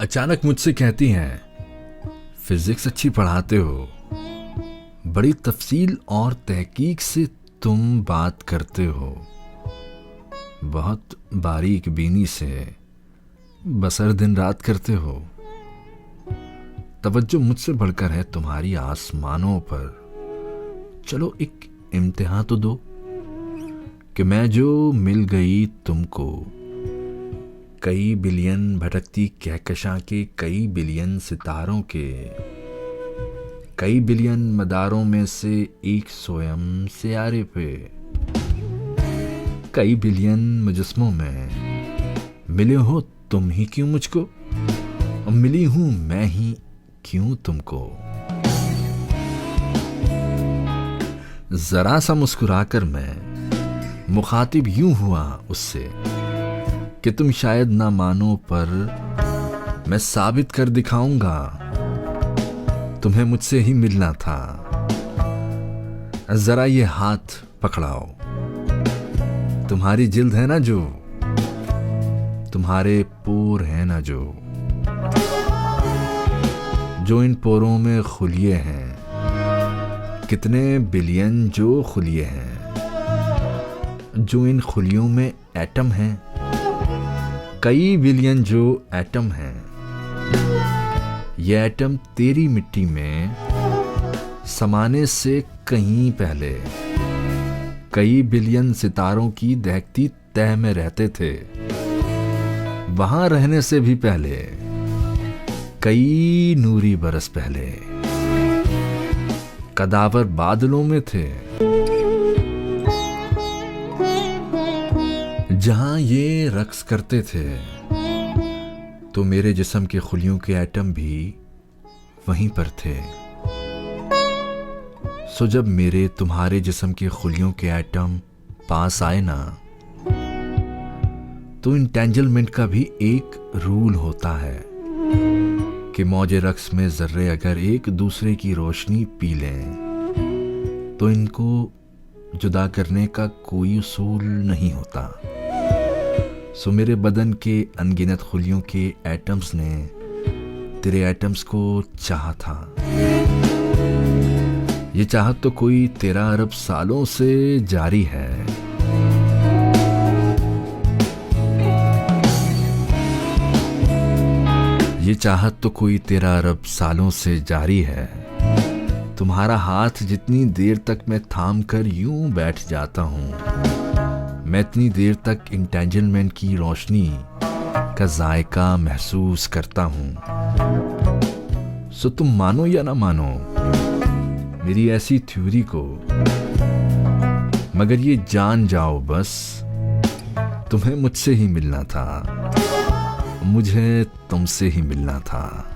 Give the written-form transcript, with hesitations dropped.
अचानक मुझसे कहती हैं, फिजिक्स अच्छी पढ़ाते हो, बड़ी तफसील और तहकीक से तुम बात करते हो, बहुत बारीक बीनी से बसर दिन रात करते हो। तवज्जो मुझसे बढ़कर है तुम्हारी आसमानों पर। चलो एक इम्तिहान तो दो कि मैं जो मिल गई तुमको, कई बिलियन भटकती कहकशां के, कई बिलियन सितारों के, कई बिलियन मदारों में से एक स्वयं सियारे पे, कई बिलियन मुजस्मों में मिले हो तुम ही क्यों मुझको, और मिली हूं मैं ही क्यों तुमको। जरा सा मुस्कुराकर मैं मुखातिब यूं हुआ उससे कि तुम शायद ना मानो, पर मैं साबित कर दिखाऊंगा तुम्हें मुझसे ही मिलना था। जरा ये हाथ पकड़ाओ, तुम्हारी जिल्द है ना जो, तुम्हारे पोर है ना जो इन पोरों में खुलिए हैं, कितने बिलियन जो खुलिए हैं, जो इन खुलियों में एटम हैं, कई बिलियन जो एटम हैं। ये एटम तेरी मिट्टी में समाने से कहीं पहले कई बिलियन सितारों की दहकती तह में रहते थे। वहां रहने से भी पहले, कई नूरी बरस पहले, कदावर बादलों में थे। जहां ये रक्स करते थे तो मेरे जिस्म के खुलियों के एटम भी वहीं पर थे। सो जब मेरे तुम्हारे जिस्म के खुलियों के एटम पास आए ना, तो इंटेंजलमेंट का भी एक रूल होता है कि मौजे रक्स में जर्रे अगर एक दूसरे की रोशनी पी लें तो इनको जुदा करने का कोई उसूल नहीं होता। सो मेरे बदन के अनगिनत खुलियों के एटम्स ने तेरे एटम्स को चाहा था। ये चाहत तो कोई 13 अरब सालों से जारी है। ये चाहत तो कोई 13 अरब सालों से जारी है। तुम्हारा हाथ जितनी देर तक मैं थाम कर यूं बैठ जाता हूं, मैं इतनी देर तक इंटेंजलमेंट की रोशनी का जायका महसूस करता हूं। सो तुम मानो या ना मानो मेरी ऐसी थ्योरी को, मगर ये जान जाओ बस तुम्हें मुझसे ही मिलना था, मुझे तुमसे ही मिलना था।